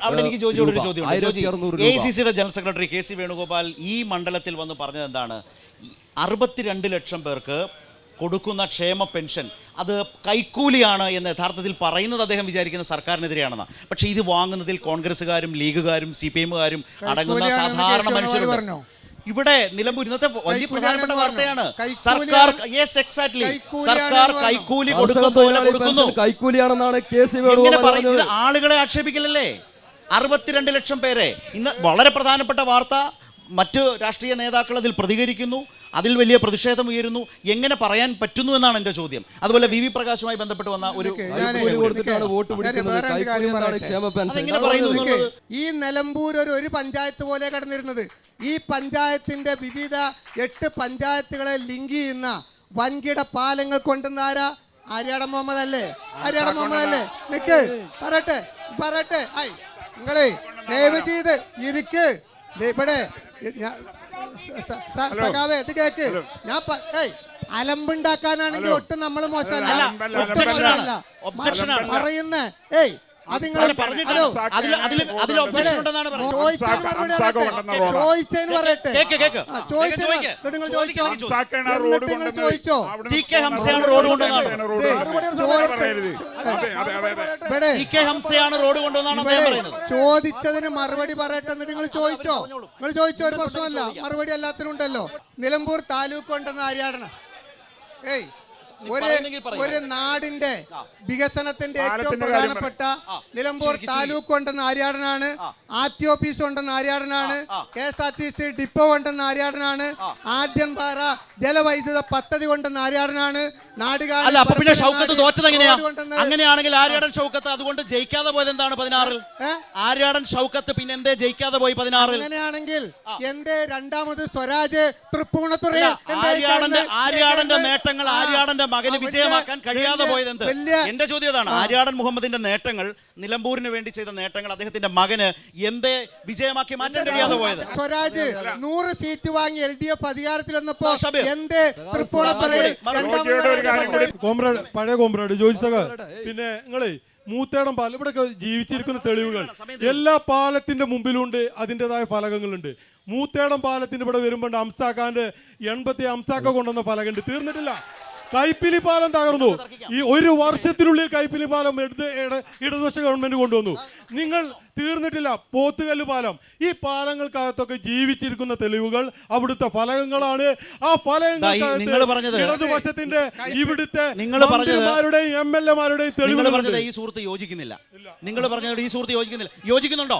അവിടെ എനിക്ക് ജോജിയോട് ഒരു ചോദ്യമുണ്ട്. ജോജി, AICCയുടെ ജനറൽ സെക്രട്ടറി KC വേണുഗോപാൽ ഈ മണ്ഡലത്തിൽ വന്ന് പറഞ്ഞത് എന്താണ്? 62 ലക്ഷം പേർക്ക് കൊടുക്കുന്ന ക്ഷേമ പെൻഷൻ അത് കൈക്കൂലിയാണ് എന്ന് യഥാർത്ഥത്തിൽ പറയുന്നത് അദ്ദേഹം വിചാരിക്കുന്ന സർക്കാരിനെതിരെയാണെന്ന്. പക്ഷേ ഇത് വാങ്ങുന്നതിൽ കോൺഗ്രസ്സുകാരും ലീഗുകാരും CPM-കാരും അടങ്ങുന്ന സാധാരണ മനുഷ്യരുണ്ട്. ഇവിടെ നിലമ്പൂർ ഇന്നത്തെ വലിയ പ്രധാനപ്പെട്ട വാർത്തയാണ്. സർക്കാർ സർക്കാർ കൈക്കൂലി കൊടുക്കും പോലെ കൊടുക്കുന്നു. കൈക്കൂലിയാണെന്നാണ് പറയുന്നത്. ആളുകളെ ആക്ഷേപിക്കലല്ലേ? 62 ലക്ഷം പേരെ. ഇന്ന് വളരെ പ്രധാനപ്പെട്ട വാർത്ത. മറ്റ് രാഷ്ട്രീയ നേതാക്കൾ അതിൽ പ്രതികരിക്കുന്നു, അതിൽ വലിയ പ്രതിഷേധം ഉയരുന്നു. എങ്ങനെ പറയാൻ പറ്റുന്നു എന്നാണ് എൻ്റെ ചോദ്യം. അതുപോലെ VV പ്രകാശുമായി ബന്ധപ്പെട്ട് വന്ന ഒരു ഈ നിലമ്പൂർ ഒരു പഞ്ചായത്ത് പോലെ കടന്നിരുന്നത്. ഈ പഞ്ചായത്തിന്റെ വിവിധ 8 പഞ്ചായത്തുകളെ ലിങ്ക് ചെയ്യുന്ന വൻകിട പാലങ്ങൾ കൊണ്ടുവന്നാരാ? ആര്യാടൻ മുഹമ്മദ് അല്ലേ? ആര്യാടൻ മുഹമ്മദ് അല്ലേ? നിക്ക് പറയട്ടെ നിങ്ങളെ ദയവ് ചെയ്ത് ഇരിക്ക്. ഇവിടെ സഖാവേ ഇത് കേക്ക്. ഞാൻ അലമ്പുണ്ടാക്കാനാണെങ്കിൽ ഒട്ടും നമ്മൾ മോശമല്ല പറയുന്ന. ചോദിച്ചതിന് പറയട്ടെ. ചോദിച്ചതിന് മറുപടി പറയട്ടെ. എന്നിട്ട് നിങ്ങൾ ചോദിച്ചോ ഒരു പ്രശ്നമല്ല. മറുപടി എല്ലാത്തിനും ഉണ്ടല്ലോ. നിലമ്പൂർ താലൂക്ക് കൊണ്ടെന്ന് ആര്യാടന ഒരു നാടിന്റെ വികസനത്തിന്റെ ഏറ്റവും പ്രധാനപ്പെട്ട നിലമ്പൂർ താലൂക്ക് കൊണ്ടെന്ന ആര്യാടനാണ്. RTOPs കൊണ്ടെന്ന ആര്യാടനാണ്. KSRTC ഡിപ്പോ കൊണ്ടെന്ന ആര്യാടനാണ്. ആദ്യംപാറ ജലവൈദ്യുത പദ്ധതി കൊണ്ടെന്ന ആര്യാടനാണ്. അങ്ങനെയാണെങ്കിൽ ആര്യാടൻ ഷൗക്കത്ത് അതുകൊണ്ട് ജയിക്കാതെ പോയത് എന്താണ് 16-ൽ? ആര്യാടൻ ഷൗക്കത്ത് പിന്നെ എന്തേ ജയിക്കാതെ പോയി 16-ൽ? അങ്ങനെയാണെങ്കിൽ എന്തേ രണ്ടാമത് സ്വരാജ് തൃപ്പൂണിത്തുറയിൽ ആര്യാടന്റെ നേട്ടങ്ങൾ ആര്യാടന്റെ മകന് വിജയമാക്കാൻ കഴിയാതെ പോയത് എന്ത്? എന്റെ ചോദ്യം അതാണ്. ആര്യാടൻ മുഹമ്മദിന്റെ നേട്ടങ്ങൾ, നിലമ്പൂരിന് വേണ്ടി ചെയ്ത നേട്ടങ്ങൾ അദ്ദേഹത്തിന്റെ മകന് എന്തേ വിജയമാക്കി മാറ്റാൻ കഴിയാതെ പോയത്? സ്വരാജ് 100 സീറ്റ് വാങ്ങി LDF അധികാരത്തിൽ വന്നപ്പോ എന്തേ തൃപ്പൂണിത്തുറയിൽ പഴയ കോമ്രേഡ് ജോജി സഖാ? പിന്നെ നിങ്ങളെ മൂത്തേടം പാലം ഇവിടെ ജീവിച്ചിരിക്കുന്ന തെളിവുകൾ എല്ലാ പാലത്തിന്റെ മുമ്പിലുണ്ട്. അതിൻ്റെതായ ഫലകങ്ങളുണ്ട്. മൂത്തേടം പാലത്തിന്റെ ഇവിടെ വരുമ്പോൾ അംസാഖാന്റെ 80 അംസാക്ക കൊണ്ടുവന്ന ഫലകുണ്ട്. തീർന്നിട്ടില്ല. കൈപ്പിലി പാലം തകർന്നു. ഈ 1 വർഷത്തിനുള്ളിൽ കൈപ്പിലി പാലം ഇടതുപക്ഷ ഗവൺമെന്റ് കൊണ്ടുവന്നു. നിങ്ങൾ തീർന്നിട്ടില്ല. പോത്തുകല്ല് പാലം, ഈ പാലങ്ങൾക്കകത്തൊക്കെ ജീവിച്ചിരിക്കുന്ന തെളിവുകൾ അവിടുത്തെ ഫലകങ്ങളാണ്. ആ ഫലകങ്ങൾ ഇടതുപക്ഷത്തിന്റെ ഇവിടുത്തെ മന്ത്രിമാരുടെയും MLA മാരുടെയും തെളിവുകൾ. ഈ സുഹൃത്ത് യോജിക്കുന്നില്ല. നിങ്ങൾ പറഞ്ഞത് ഈ സുഹൃത്ത് യോജിക്കുന്നില്ല. യോജിക്കുന്നുണ്ടോ?